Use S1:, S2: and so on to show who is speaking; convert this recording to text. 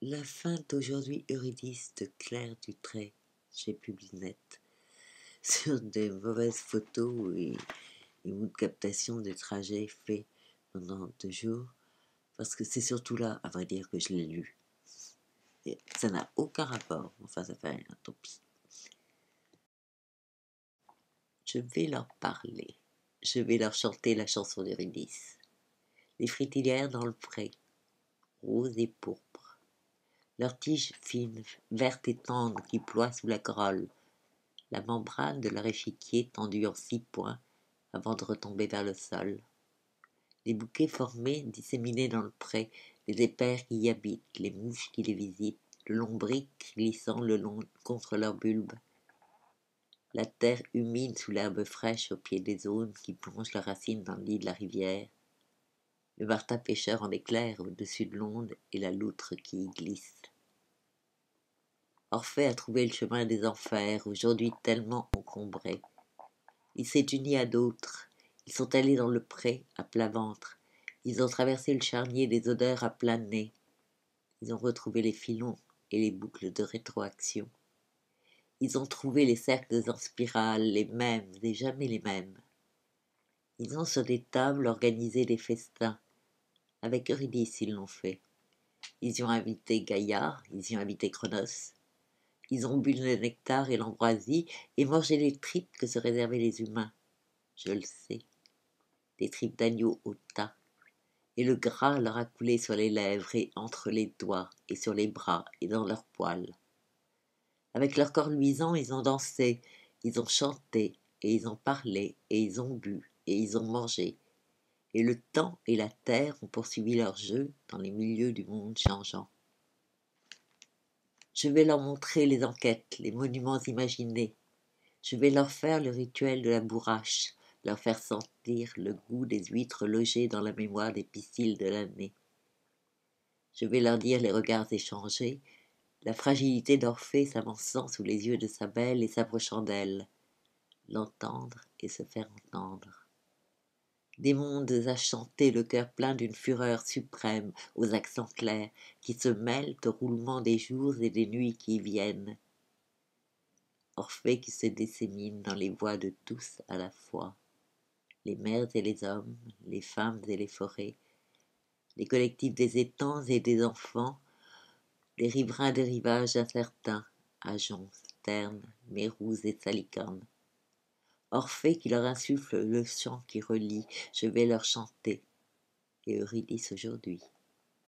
S1: La feinte aujourd'hui Eurydice de Claire Dutray chez Publinet sur des mauvaises photos et une captation des trajets faits pendant 2 jours, parce que c'est surtout là, à vrai dire, que je l'ai lu. Et ça n'a aucun rapport, enfin ça fait rien, tant pis. Je vais leur parler, je vais leur chanter la chanson d'Eurydice. Les fritillères dans le pré, roses et pourpres, leurs tiges fines, vertes et tendres qui ploient sous la corolle, la membrane de leur échiquier tendue en 6 points avant de retomber vers le sol. Les bouquets formés, disséminés dans le pré, les épères qui y habitent, les mouches qui les visitent, le lombric glissant le long contre leurs bulbes, la terre humide sous l'herbe fraîche au pied des aunes qui plongent leurs racines dans le lit de la rivière, le martin pêcheur en éclair au-dessus de l'onde et la loutre qui y glisse. Orphée a trouvé le chemin des enfers, aujourd'hui tellement encombré. Il s'est uni à d'autres. Ils sont allés dans le pré, à plat ventre. Ils ont traversé le charnier des odeurs à plein nez. Ils ont retrouvé les filons et les boucles de rétroaction. Ils ont trouvé les cercles en spirale, les mêmes et jamais les mêmes. Ils ont sur des tables organisé des festins. Avec Eurydice, ils l'ont fait. Ils y ont invité Gaïa, ils y ont invité Cronos. Ils ont bu le nectar et l'ambroisie et mangé les tripes que se réservaient les humains. Je le sais. Des tripes d'agneau au tas. Et le gras leur a coulé sur les lèvres et entre les doigts et sur les bras et dans leurs poils. Avec leur corps luisant, ils ont dansé, ils ont chanté, et ils ont parlé, et ils ont bu, et ils ont mangé. Et le temps et la terre ont poursuivi leur jeu dans les milieux du monde changeant. Je vais leur montrer les enquêtes, les monuments imaginés. Je vais leur faire le rituel de la bourrache, leur faire sentir le goût des huîtres logées dans la mémoire des piscines de l'année. Je vais leur dire les regards échangés, la fragilité d'Orphée s'avançant sous les yeux de sa belle et s'approchant d'elle, l'entendre et se faire entendre. Des mondes à chanter, le cœur plein d'une fureur suprême, aux accents clairs, qui se mêlent au roulement des jours et des nuits qui viennent. Orphée qui se dissémine dans les voix de tous à la fois, les mers et les hommes, les femmes et les forêts, les collectifs des étangs et des enfants, les riverains des rivages incertains, Ajon, Sterne, Mérous et Salicorne. Orphée qui leur insuffle le chant qui relie, je vais leur chanter, et Eurydice aujourd'hui.